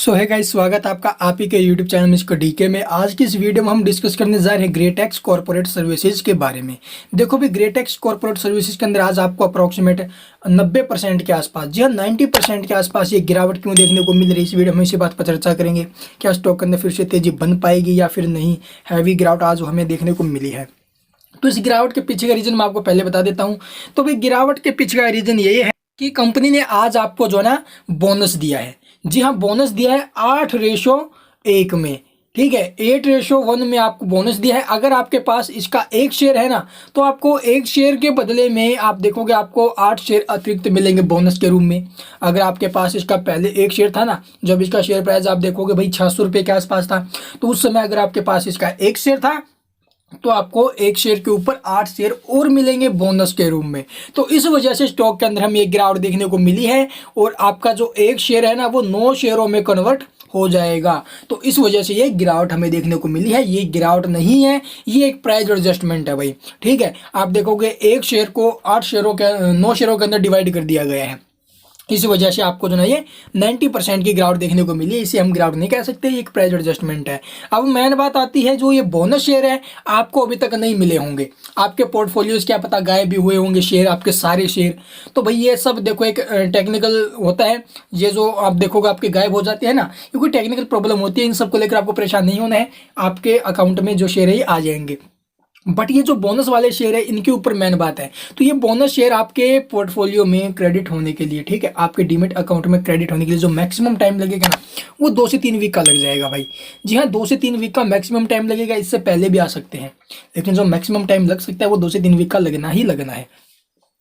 सो है गाइस, स्वागत है आपका आप ही के यूट्यूब चैनल मिस्टर डीके में। आज की इस वीडियो में हम डिस्कस करने जा रहे हैं ग्रेटेक्स कॉर्पोरेट सर्विसेज के बारे में। देखो भी, ग्रेटेक्स कॉर्पोरेट सर्विसेज के अंदर आज आपको अप्रोक्सीमेट 90% के आसपास, जी हाँ 90% के आसपास ये गिरावट क्यों देखने को मिल रही है, इस वीडियो में इसी बात पर चर्चा करेंगे। क्या स्टॉक के अंदर फिर से तेजी बन पाएगी या फिर नहीं। हैवी गिरावट आज हमें देखने को मिली है, तो इस गिरावट के पीछे का रीजन मैं आपको पहले बता देता हूँ। तो भाई, गिरावट के पीछे का रीजन यही है कि कंपनी ने आज आपको जो है ना बोनस दिया है। जी हाँ, बोनस दिया है 8:1 में। ठीक है, 8:1 में आपको बोनस दिया है। अगर आपके पास इसका एक शेयर है ना, तो आपको एक शेयर के बदले में आप देखोगे आपको 8 शेयर अतिरिक्त मिलेंगे बोनस के रूप में। अगर आपके पास इसका पहले एक शेयर था ना, जब इसका शेयर प्राइस आप देखोगे भाई 600 रुपये के आसपास था, तो उस समय अगर आपके पास इसका एक शेयर था तो आपको एक शेयर के ऊपर 8 शेयर और मिलेंगे बोनस के रूप में। तो इस वजह से स्टॉक के अंदर हमें एक गिरावट देखने को मिली है और आपका जो एक शेयर है ना, वो 9 शेयरों में कन्वर्ट हो जाएगा। तो इस वजह से ये गिरावट हमें देखने को मिली है। ये गिरावट नहीं है, ये एक प्राइस एडजस्टमेंट है भाई। ठीक है, आप देखोगे एक शेयर को 8 शेयरों के 9 शेयरों के अंदर डिवाइड कर दिया गया है। इस वजह से आपको जो है ये 90% की गिरावट देखने को मिली है। इसे हम गिरावट नहीं कह सकते, ये एक प्राइस एडजस्टमेंट है। अब मेन बात आती है, जो ये बोनस शेयर है आपको अभी तक नहीं मिले होंगे, आपके पोर्टफोलियोज क्या पता गायब भी हुए होंगे शेयर, आपके सारे शेयर। तो भाई ये सब देखो एक टेक्निकल होता है, ये जो आप देखोगे आपके गायब हो जाते हैं ना, ये कोई टेक्निकल प्रॉब्लम होती है। इन सबको लेकर आपको परेशान नहीं होना है, आपके अकाउंट में जो शेयर है ये आ जाएंगे। बट ये जो बोनस वाले शेयर है, इनके ऊपर मेन बात है। तो ये बोनस शेयर आपके पोर्टफोलियो में क्रेडिट होने के लिए, ठीक है, आपके डीमेट अकाउंट में क्रेडिट होने के लिए जो मैक्सिमम टाइम लगेगा ना, वो 2 से 3 वीक का लग जाएगा भाई। जी हाँ, 2 से 3 वीक का मैक्सिमम टाइम लगेगा। इससे पहले भी आ सकते हैं, लेकिन जो मैक्सिमम टाइम लग सकता है वो 2 से 3 वीक का लगना ही लगना है।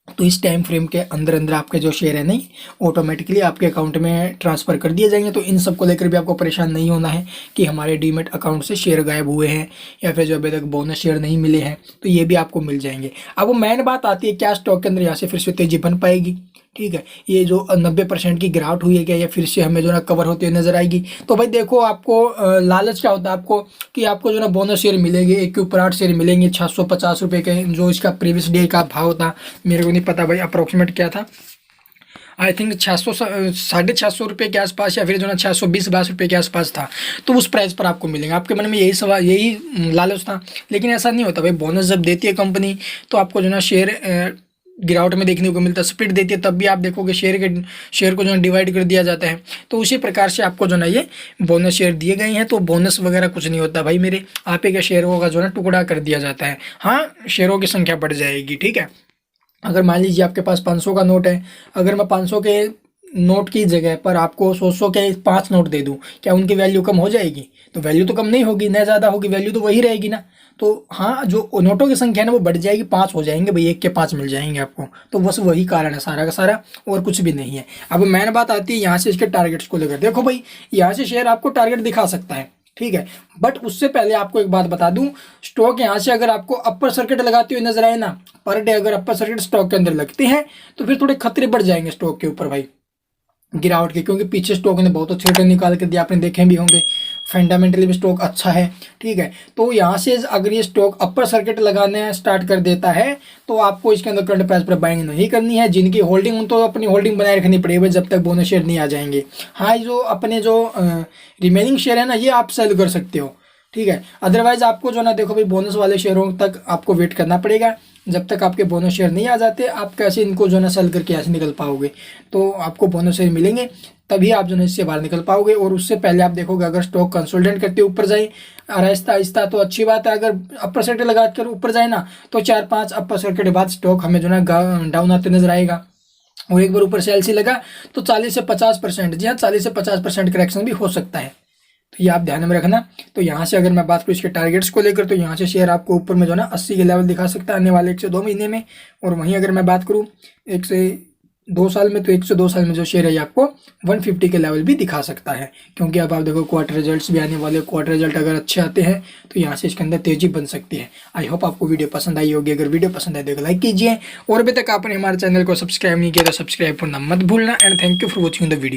तो इस टाइम फ्रेम के अंदर अंदर आपके जो शेयर है नहीं, ऑटोमेटिकली आपके अकाउंट में ट्रांसफ़र कर दिए जाएंगे। तो इन सब को लेकर भी आपको परेशान नहीं होना है कि हमारे डीमेट अकाउंट से शेयर गायब हुए हैं या फिर जो अभी तक बोनस शेयर नहीं मिले हैं, तो ये भी आपको मिल जाएंगे। अब वो मेन बात आती है, क्या स्टॉक के अंदर यहाँ से फिर से तेजी बन पाएगी। ठीक है, ये जो 90% की गिरावट हुई है, क्या ये फिर से हमें जो ना कवर होती हुई नजर आएगी। तो भाई देखो, आपको लालच क्या होता है आपको, कि आपको जो ना बोनस शेयर मिलेंगे, एक के ऊपर 8 शेयर मिलेंगे 650 रुपये के, जो इसका प्रीवियस डे का भाव था, मेरे को नहीं पता भाई अप्रोक्सीमेट क्या था, आई थिंक 600 650 रुपये के आसपास, या फिर जो ना 620-22 रुपये के आसपास था। तो उस प्राइस पर आपको मिलेंगे। आपके मन में यही सवाल, यही लालच था, लेकिन ऐसा नहीं होता भाई। बोनस जब देती है कंपनी, तो आपको जो ना शेयर गिरावट में देखने को मिलता है। स्प्लिट देती है तब भी आप देखोगे शेयर को जो है डिवाइड कर दिया जाता है। तो उसी प्रकार से आपको जो ना ये बोनस शेयर दिए गए हैं। तो बोनस वगैरह कुछ नहीं होता भाई मेरे, आप ही के शेयरों का जो है टुकड़ा कर दिया जाता है। हाँ, शेयरों की संख्या बढ़ जाएगी। ठीक है, अगर मान लीजिए आपके पास 500 का नोट है, अगर मैं 500 के नोट की जगह पर आपको 100 के 5 नोट दे दूं, क्या उनकी वैल्यू कम हो जाएगी? तो वैल्यू तो कम नहीं होगी, न ज़्यादा होगी, वैल्यू तो वही रहेगी ना। तो हाँ, जो नोटों की संख्या है ना वो बढ़ जाएगी, 5 हो जाएंगे भाई, 1 के 5 मिल जाएंगे आपको। तो बस वही कारण है सारा का सारा, और कुछ भी नहीं है। अब मेन बात आती है यहाँ से इसके टारगेट्स को लेकर। देखो भाई, यहाँ से शेयर आपको टारगेट दिखा सकता है, ठीक है, बट उससे पहले आपको एक बात बता दूं, स्टॉक यहाँ से अगर आपको अपर सर्किट लगाते हुए नजर आए ना, पर डे अगर अपर सर्किट स्टॉक के अंदर लगते हैं, तो फिर थोड़े खतरे बढ़ जाएंगे स्टॉक के ऊपर भाई गिरावट के, क्योंकि पीछे स्टॉक ने बहुत अच्छे रिटर्न निकाल कर दिया, आपने देखे भी होंगे। फंडामेंटली भी स्टॉक अच्छा है। ठीक है, तो यहाँ से अगर ये स्टॉक अपर सर्किट लगाने स्टार्ट कर देता है, तो आपको इसके अंदर करंट प्राइस पर बाइंग नहीं करनी है। जिनकी होल्डिंग, उन तो अपनी होल्डिंग बनाए रखनी पड़ेगी जब तक बोनस शेयर नहीं आ जाएंगे। हाँ, जो अपने जो रिमेनिंग शेयर है ना, ये आप सेल कर सकते हो। ठीक है, अदरवाइज आपको जो ना देखो भाई, बोनस वाले शेयरों तक आपको वेट करना पड़ेगा। जब तक आपके बोनस शेयर नहीं आ जाते, आप कैसे इनको जो ना सेल करके ऐसे निकल पाओगे। तो आपको बोनस शेयर मिलेंगे तभी आप जो है इससे बाहर निकल पाओगे। और उससे पहले आप देखोगे, अगर स्टॉक कंसोलिडेट करते ऊपर जाए आहिस्ता आहिस्ता, तो अच्छी बात है। अगर अपर सर्किट लगा कर ऊपर जाए ना, तो 4-5 अपर सर्किट के बाद स्टॉक हमें जो ना डाउन आते नजर आएगा। और एक बार ऊपर सेल से लगा तो 40 से 50%, जी हाँ 40 से 50% करेक्शन भी हो सकता है। तो ये आप ध्यान में रखना। तो यहाँ से अगर मैं बात करूँ इसके टारगेट्स को लेकर, तो यहाँ से शेयर आपको ऊपर में जो है ना 80 के लेवल दिखा सकता है आने वाले 1 से 2 महीने में। और वहीं अगर मैं बात करूँ 1 से 2 साल में, तो 1 से 2 साल में जो शेयर है ये आपको 150 के लेवल भी दिखा सकता है। क्योंकि अब आप देखो क्वार्टर रिजल्ट्स भी आने वाले, क्वार्टर रिजल्ट अगर अच्छे आते हैं तो यहाँ से इसके अंदर तेजी बन सकती है। आई होप आपको वीडियो पसंद आई होगी। अगर वीडियो पसंद आए तो लाइक कीजिए, और अभी तक आपने हमारे चैनल को सब्सक्राइब नहीं किया तो सब्सक्राइब करना मत भूलना। And thank you for watching the video.